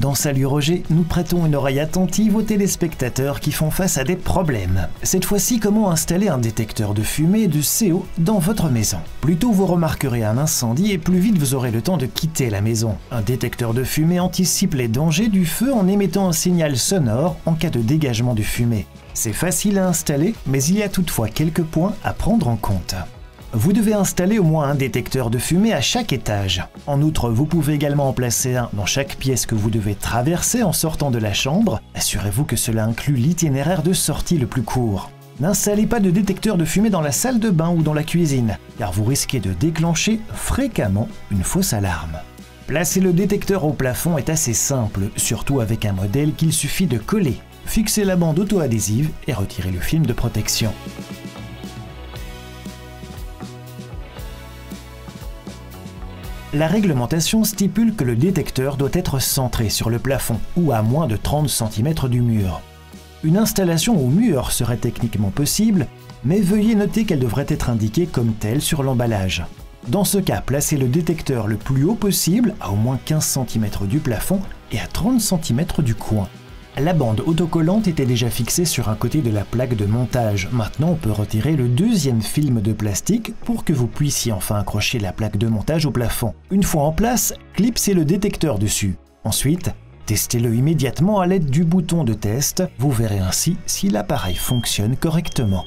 Dans Salut Roger, nous prêtons une oreille attentive aux téléspectateurs qui font face à des problèmes. Cette fois-ci, comment installer un détecteur de fumée et de CO dans votre maison? Plus tôt vous remarquerez un incendie et plus vite vous aurez le temps de quitter la maison. Un détecteur de fumée anticipe les dangers du feu en émettant un signal sonore en cas de dégagement de fumée. C'est facile à installer, mais il y a toutefois quelques points à prendre en compte. Vous devez installer au moins un détecteur de fumée à chaque étage. En outre, vous pouvez également en placer un dans chaque pièce que vous devez traverser en sortant de la chambre. Assurez-vous que cela inclut l'itinéraire de sortie le plus court. N'installez pas de détecteur de fumée dans la salle de bain ou dans la cuisine, car vous risquez de déclencher fréquemment une fausse alarme. Placer le détecteur au plafond est assez simple, surtout avec un modèle qu'il suffit de coller. Fixez la bande auto-adhésive et retirez le film de protection. La réglementation stipule que le détecteur doit être centré sur le plafond ou à moins de 30 cm du mur. Une installation au mur serait techniquement possible, mais veuillez noter qu'elle devrait être indiquée comme telle sur l'emballage. Dans ce cas, placez le détecteur le plus haut possible, à au moins 15 cm du plafond et à 30 cm du coin. La bande autocollante était déjà fixée sur un côté de la plaque de montage. Maintenant, on peut retirer le deuxième film de plastique pour que vous puissiez enfin accrocher la plaque de montage au plafond. Une fois en place, clipsez le détecteur dessus. Ensuite, testez-le immédiatement à l'aide du bouton de test. Vous verrez ainsi si l'appareil fonctionne correctement.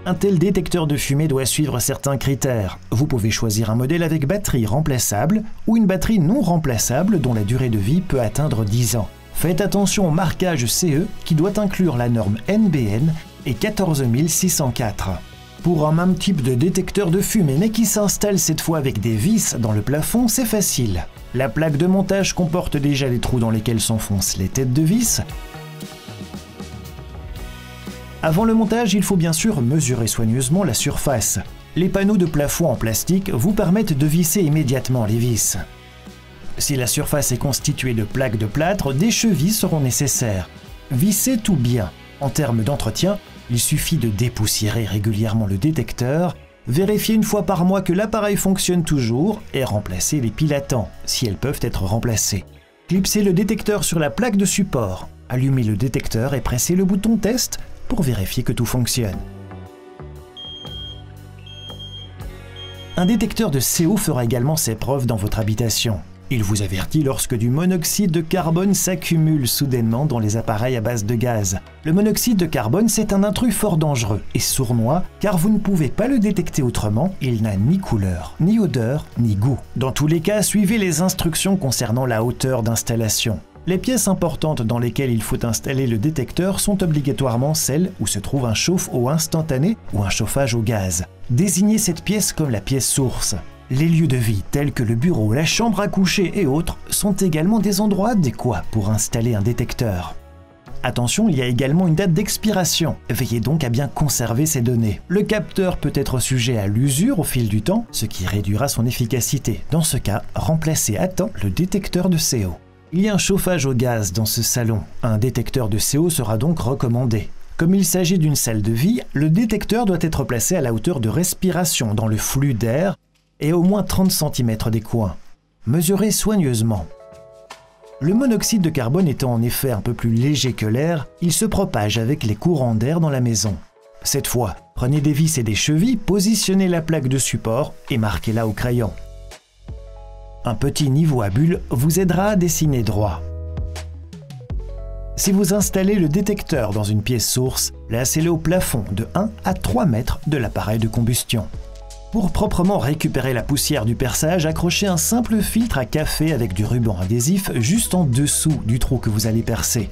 Un tel détecteur de fumée doit suivre certains critères. Vous pouvez choisir un modèle avec batterie remplaçable ou une batterie non remplaçable dont la durée de vie peut atteindre 10 ans. Faites attention au marquage CE qui doit inclure la norme NBN et 14604. Pour un même type de détecteur de fumée mais qui s'installe cette fois avec des vis dans le plafond, c'est facile. La plaque de montage comporte déjà les trous dans lesquels s'enfoncent les têtes de vis. Avant le montage, il faut bien sûr mesurer soigneusement la surface. Les panneaux de plafond en plastique vous permettent de visser immédiatement les vis. Si la surface est constituée de plaques de plâtre, des chevilles seront nécessaires. Vissez tout bien. En termes d'entretien, il suffit de dépoussiérer régulièrement le détecteur, vérifier une fois par mois que l'appareil fonctionne toujours et remplacer les piles à temps, si elles peuvent être remplacées. Clipsez le détecteur sur la plaque de support. Allumez le détecteur et pressez le bouton test pour vérifier que tout fonctionne. Un détecteur de CO fera également ses preuves dans votre habitation. Il vous avertit lorsque du monoxyde de carbone s'accumule soudainement dans les appareils à base de gaz. Le monoxyde de carbone, c'est un intrus fort dangereux et sournois car vous ne pouvez pas le détecter autrement, il n'a ni couleur, ni odeur, ni goût. Dans tous les cas, suivez les instructions concernant la hauteur d'installation. Les pièces importantes dans lesquelles il faut installer le détecteur sont obligatoirement celles où se trouve un chauffe-eau instantané ou un chauffage au gaz. Désignez cette pièce comme la pièce source. Les lieux de vie tels que le bureau, la chambre à coucher et autres sont également des endroits adéquats pour installer un détecteur. Attention, il y a également une date d'expiration. Veillez donc à bien conserver ces données. Le capteur peut être sujet à l'usure au fil du temps, ce qui réduira son efficacité. Dans ce cas, remplacez à temps le détecteur de CO. Il y a un chauffage au gaz dans ce salon. Un détecteur de CO sera donc recommandé. Comme il s'agit d'une salle de vie, le détecteur doit être placé à la hauteur de respiration dans le flux d'air et au moins 30 cm des coins. Mesurez soigneusement. Le monoxyde de carbone étant en effet un peu plus léger que l'air, il se propage avec les courants d'air dans la maison. Cette fois, prenez des vis et des chevilles, positionnez la plaque de support et marquez-la au crayon. Un petit niveau à bulles vous aidera à dessiner droit. Si vous installez le détecteur dans une pièce source, placez-le au plafond de 1 à 3 mètres de l'appareil de combustion. Pour proprement récupérer la poussière du perçage, accrochez un simple filtre à café avec du ruban adhésif juste en dessous du trou que vous allez percer.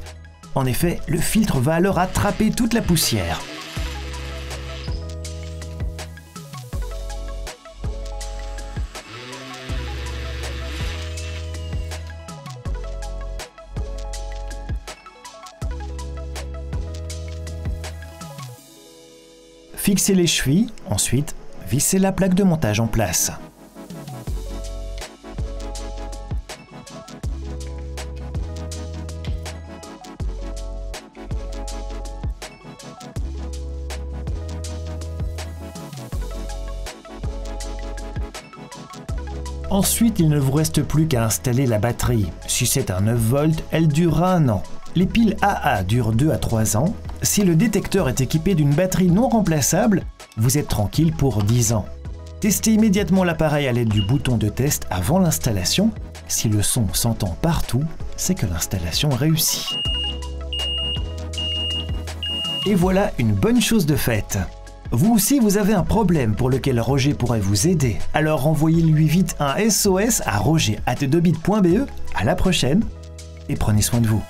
En effet, le filtre va alors attraper toute la poussière. Fixez les chevilles, ensuite vissez la plaque de montage en place. Ensuite, il ne vous reste plus qu'à installer la batterie. Si c'est un 9 volts, elle durera 1 an. Les piles AA durent 2 à 3 ans. Si le détecteur est équipé d'une batterie non remplaçable, vous êtes tranquille pour 10 ans. Testez immédiatement l'appareil à l'aide du bouton de test avant l'installation. Si le son s'entend partout, c'est que l'installation réussit. Et voilà une bonne chose de faite. Vous aussi, vous avez un problème pour lequel Roger pourrait vous aider. Alors envoyez-lui vite un SOS à roger@dobit.be. À la prochaine et prenez soin de vous.